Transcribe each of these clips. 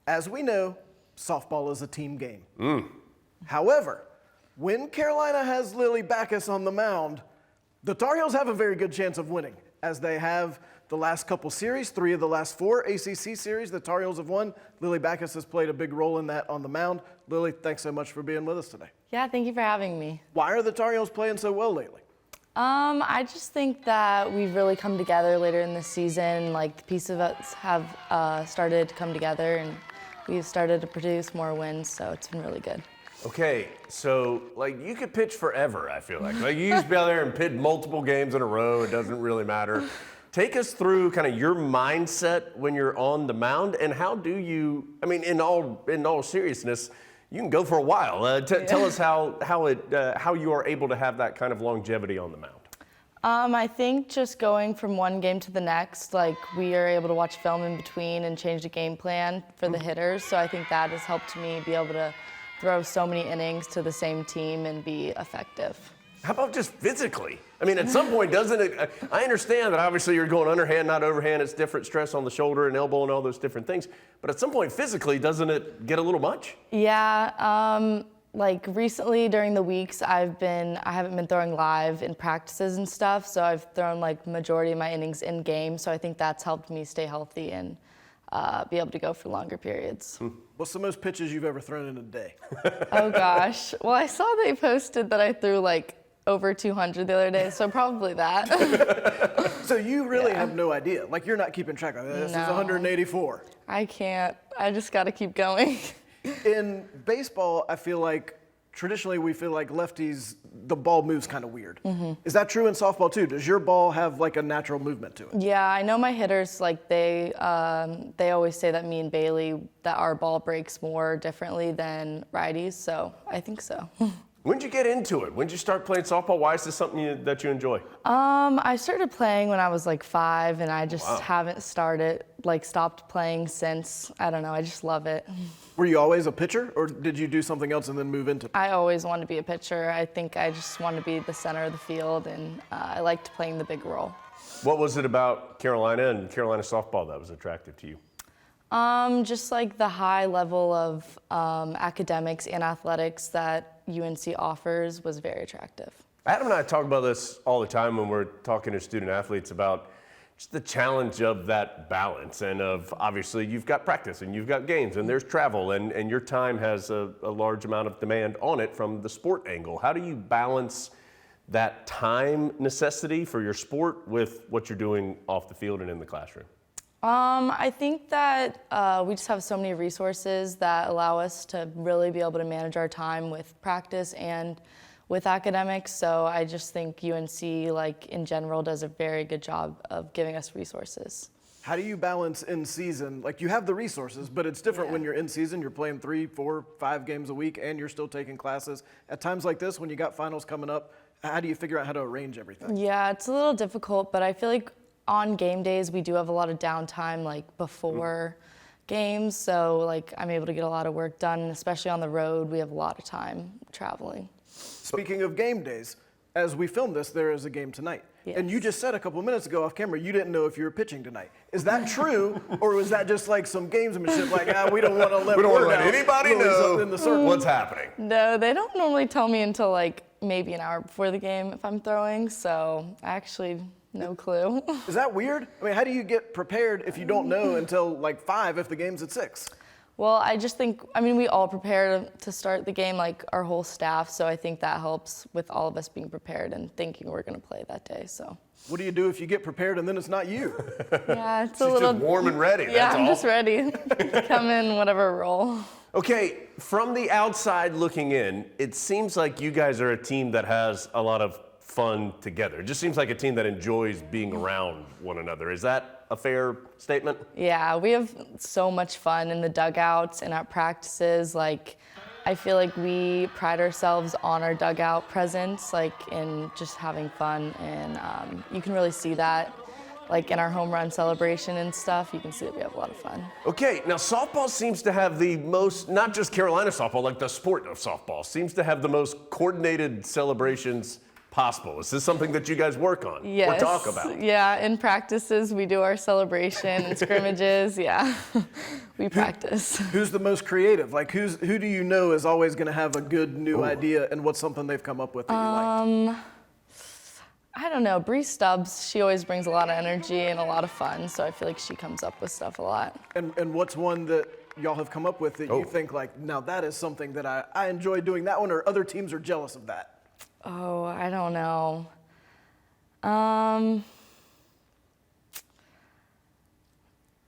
As we know, softball is a team game. However, when Carolina has Lilli Backes on the mound, the Tar Heels have a very good chance of winning, as they have the last couple series, 3 of the last 4 ACC series the Tar Heels have won. Lilli Backes has played a big role in that on the mound. Lilli, thanks so much for being with us today. Yeah, thank you for having me. Why are the Tar Heels playing so well lately? I just think that we've really come together later in the season. Like, the pieces of us have started to come together, and we've started to produce more wins, so it's been really good. Okay, so like you could pitch forever, I feel like. Like you used to be out there and pitch multiple games in a row, it doesn't really matter. Take us through kind of your mindset when you're on the mound, and how do you, I mean, in all seriousness, you can go for a while. Tell us how you are able to have that kind of longevity on the mound. I think just going from one game to the next, like, we are able to watch film in between and change the game plan for the hitters, so I think that has helped me be able to throw so many innings to the same team and be effective. How about just physically? I mean, at some point, doesn't it, I understand that obviously you're going underhand, not overhand, it's different stress on the shoulder and elbow and all those different things, but at some point physically, doesn't it get a little much? Yeah, like recently during the weeks, I haven't been throwing live in practices and stuff, so I've thrown like majority of my innings in game, so I think that's helped me stay healthy and be able to go for longer periods. What's the most pitches you've ever thrown in a day? Oh gosh, well, I saw they posted that I threw like over 200 the other day, so probably that. So you really have no idea. Like, you're not keeping track of it. This is 184. I can't. I just got to keep going. In baseball, I feel like traditionally we feel like lefties, the ball moves kind of weird. Is that true in softball too? Does your ball have like a natural movement to it? Yeah, I know my hitters, like they always say that me and Bailey, that our ball breaks more differently than righties, so I think so. When'd you get into it? When'd you start playing softball? Why is this something that you enjoy? I started playing when I was like 5, and I just haven't stopped playing since. I don't know, I just love it. Were you always a pitcher, or did you do something else and then move into it? I always wanted to be a pitcher. I think I just want to be the center of the field, and I liked playing the big role. What was it about Carolina and Carolina softball that was attractive to you? Just like the high level of academics and athletics that UNC offers was very attractive. Adam and I talk about this all the time when we're talking to student athletes about just the challenge of that balance, and of obviously you've got practice and you've got games and there's travel, and your time has a large amount of demand on it from the sport angle. How do you balance that time necessity for your sport with what you're doing off the field and in the classroom? I think that we just have so many resources that allow us to really be able to manage our time with practice and with academics. So I just think UNC, like in general, does a very good job of giving us resources. How do you balance in season? Like, you have the resources, but it's different when you're in season. You're playing 3, 4, 5 games a week, and you're still taking classes. At times like this, when you got finals coming up, how do you figure out how to arrange everything? Yeah, it's a little difficult, but I feel like on game days, we do have a lot of downtime, like before games, so like I'm able to get a lot of work done, especially on the road. We have a lot of time traveling. Speaking of game days, as we film this, there is a game tonight. Yes. And you just said a couple minutes ago off camera you didn't know if you were pitching tonight. Is that true, or was that just like some gamesmanship, like, we don't want to let anybody know in the circle? What's happening? No, they don't normally tell me until like maybe an hour before the game if I'm throwing, so actually no clue. Is that weird? I mean, how do you get prepared if you don't know until like 5 if the game's at 6? Well, I just think, I mean, we all prepare to start the game, like our whole staff, so I think that helps with all of us being prepared and thinking we're going to play that day, so. What do you do if you get prepared and then it's not you? Yeah, it's She's a little. just warm and ready, Yeah, that's I'm all. just ready. Come in whatever role. Okay, from the outside looking in, it seems like you guys are a team that has a lot of fun together. It just seems like a team that enjoys being around one another. Is that a fair statement? Yeah, we have so much fun in the dugouts and at practices. Like, I feel like we pride ourselves on our dugout presence, like in just having fun, and you can really see that. Like in our home run celebration and stuff, you can see that we have a lot of fun. Okay, now softball seems to have the most, not just Carolina softball, like the sport of softball, seems to have the most coordinated celebrations possible? Is this something that you guys work on Yes. or talk about? Yeah, in practices, we do our celebration and scrimmages. Yeah, we practice. Who's the most creative? Like, who do you know is always going to have a good new idea, and what's something they've come up with that you like? I don't know, 𝗜HP Stubbs, she always brings a lot of energy and a lot of fun, so I feel like she comes up with stuff a lot. And what's one that y'all have come up with that you think, like, now that is something that I enjoy doing that one, or other teams are jealous of that? Oh, I don't know. I'm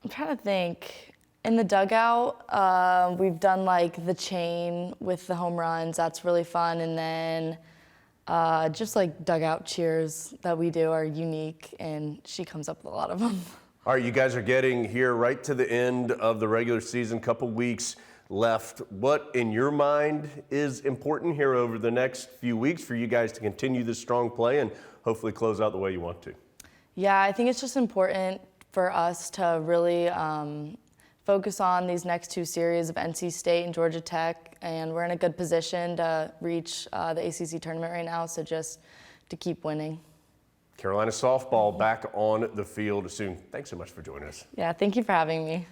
trying to think. In the dugout, we've done like the chain with the home runs. That's really fun. And then just like dugout cheers that we do are unique, and she comes up with a lot of them. All right, you guys are getting here right to the end of the regular season, couple weeks left. What, in your mind, is important here over the next few weeks for you guys to continue this strong play and hopefully close out the way you want to? Yeah, I think it's just important for us to really focus on these next two series of NC State and Georgia Tech, and we're in a good position to reach the ACC tournament right now, so just to keep winning. Carolina softball back on the field soon. Thanks so much for joining us. Yeah, thank you for having me.